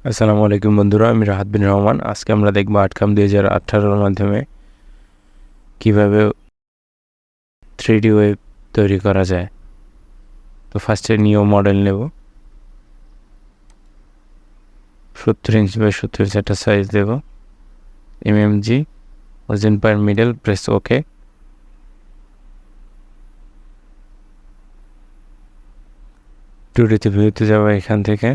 আসসালামু আলাইকুম বন্ধুরা, আমি রাহাত বিন রহমান। আজকে আমরা দেখব আর্টকাম 2018-এর মাধ্যমে কিভাবে 3D ওয়েব তৈরি করা যায়। তো ফার্স্টে নিউ মডেল নেব, 70 ইঞ্চি বাই 70 ইঞ্চি একটা সাইজ দেব, এমএমজি, অরিজিন পার মিডল, প্রেস ওকে। টুডিতে ভিউতে যাবো এখান থেকে,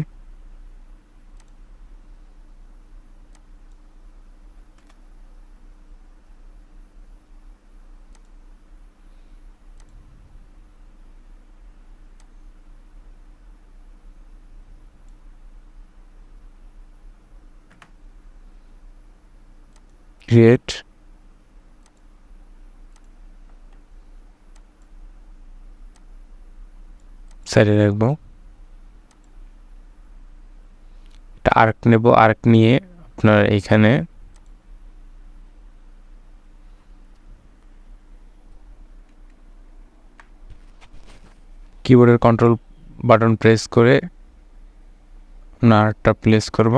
ক্রিয়েট, সাইডে রাখবো। একটা আর্ক নেব, আর্ক নিয়ে আপনার এইখানে কিবোর্ডের কন্ট্রোল বাটন প্রেস করে আর্কটা প্লেস করব।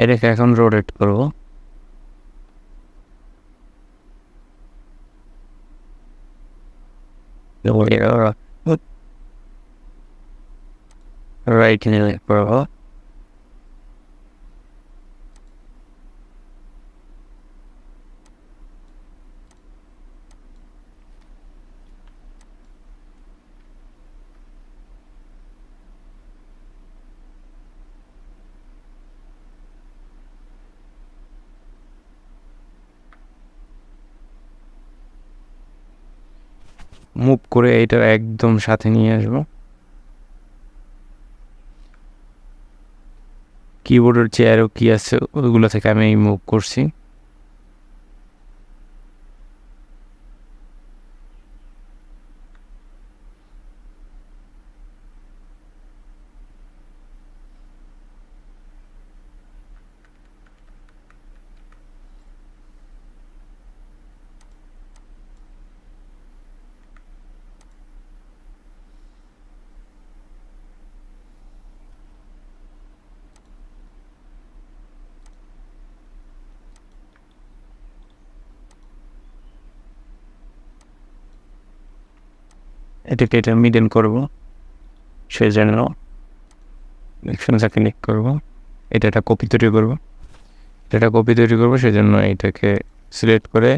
এটাকে এখন রোটেট করব। রাইট নিয়ে করব। মুভ করে এইটার একদম সাথে নিয়ে আসবো। কিবোর্ডের যে অ্যারো কি আছে ওইগুলো থেকে আমি মুভ করছি। এটাকে এটা মিডল করব, সেই জন্য এখানে ক্লিক করব। এটা একটা কপি তৈরি করব, সেই জন্য এটাকে সিলেক্ট করে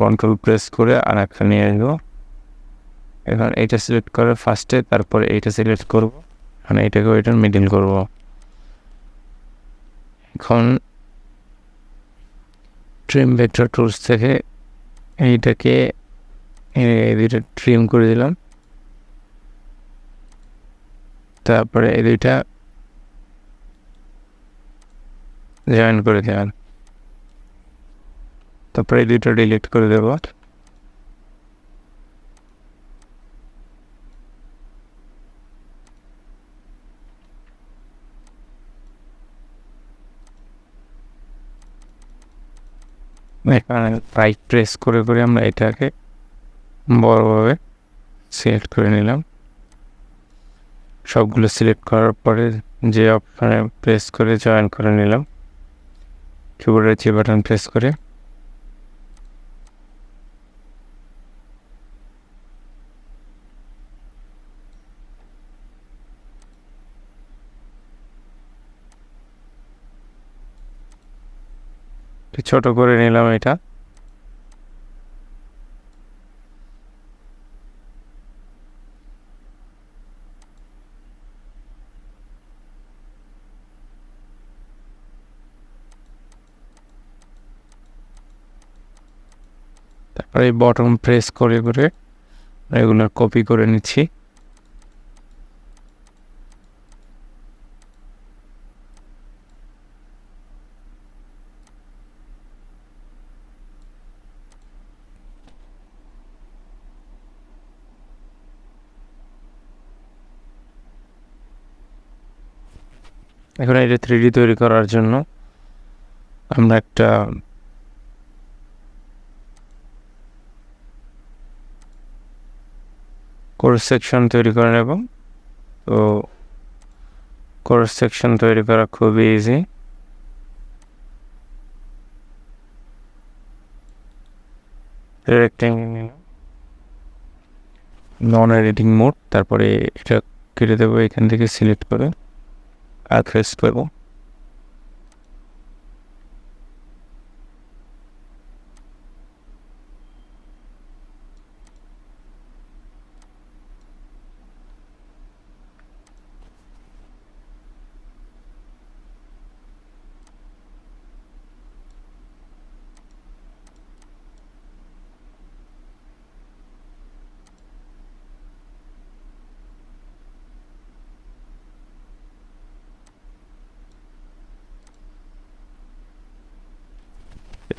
কন্ট্রোল প্রেস করে আর একটা নিয়ে আসবো। এখন এইটা সিলেক্ট করে ফার্স্টে, তারপরে এইটা সিলেক্ট করব, এখন এইটাকে ওইটার মিডল করব। এখন ট্রিম ভেক্টর টুলস থেকে এইটাকে এই দুইটা ট্রিম করে দিলাম। তারপরে এই দুইটা জয়েন করে দিলাম। তারপরে এই দুইটা ডিলিট করে দেব। এখানে রাইট প্রেস করে করে আমরা এটাকে বড়ভাবে সিলেক্ট করে নিলাম। সবগুলো সিলেক্ট করার পরে যে অপশানে প্রেস করে জয়েন করে নিলাম, কিবোর্ডের যে বাটন প্রেস করে। ছোট করে নিলাম এটা। তারপরে এই বটন প্রেস করে করে এগুলো কপি করে নিচ্ছি। এখন এটা 3D তৈরি করার জন্য আমরা একটা কোর্স সেকশন তৈরি করে নেব। তো কোর্স সেকশন তৈরি করা খুবই ইজি। নন এডিটিং মোড, তারপরে এটা কেটে দেবো, এখান থেকে সিলেক্ট করে আর ফেস করবো।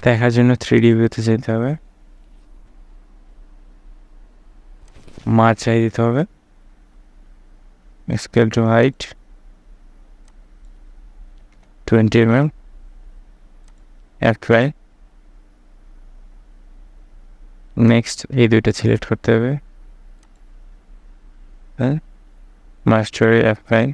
দেখার জন্য 3D ভিউতে যেতে হবে, মার্জ চাই দিতে হবে, scale to height 20 mm, apply. Next এই দুইটা সিলেক্ট করতে হবে, হ্যাঁ, মাস্টারে অ্যাপ্লাই,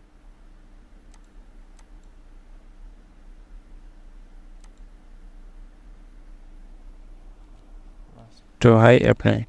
টু হাই অ্যাপ্লাই।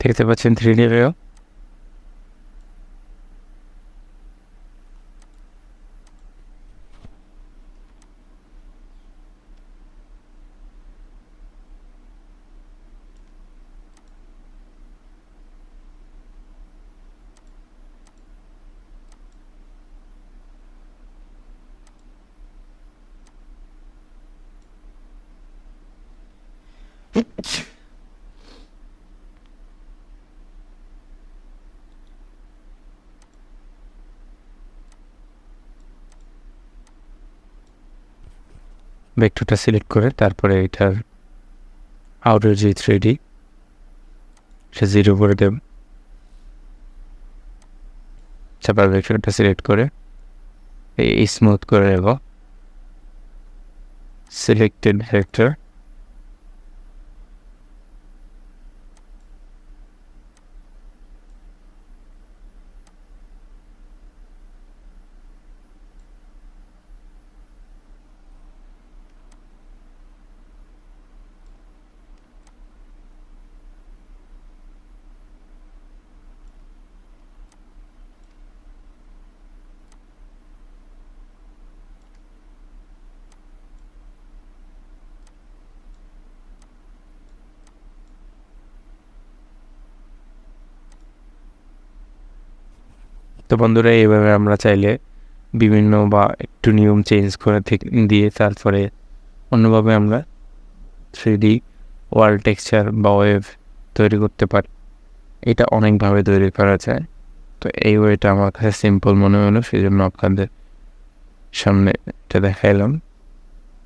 দেখতে পাচ্ছেন 3D ভিউ। ভেক্টরটা সিলেক্ট করে তারপরে এটার আউটার যে 3D সে 0 করে দেব। তারপর ভেক্টরটা সিলেক্ট করে এই স্মুথ করে নেব, সিলেক্টেড ভেক্টর। তো বন্ধুরা, এইভাবে আমরা চাইলে বিভিন্ন বা একটু নিয়ম চেঞ্জ করে দিয়ে তারপরে অন্যভাবে আমরা 3D ওয়াল টেক্সচার বা ওয়েভ তৈরি করতে পারি। এটা অনেকভাবে তৈরি করা যায়। তো এই ওয়েটা আমার কাছে সিম্পল মনে হলো, সেই জন্য আপনাদের সামনে এটা দেখাইলাম।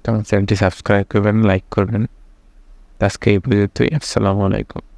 তো আমার চ্যানেলটি সাবস্ক্রাইব করবেন, লাইক করবেন। আজকে এই পর্যন্তই। আসসালামু আলাইকুম।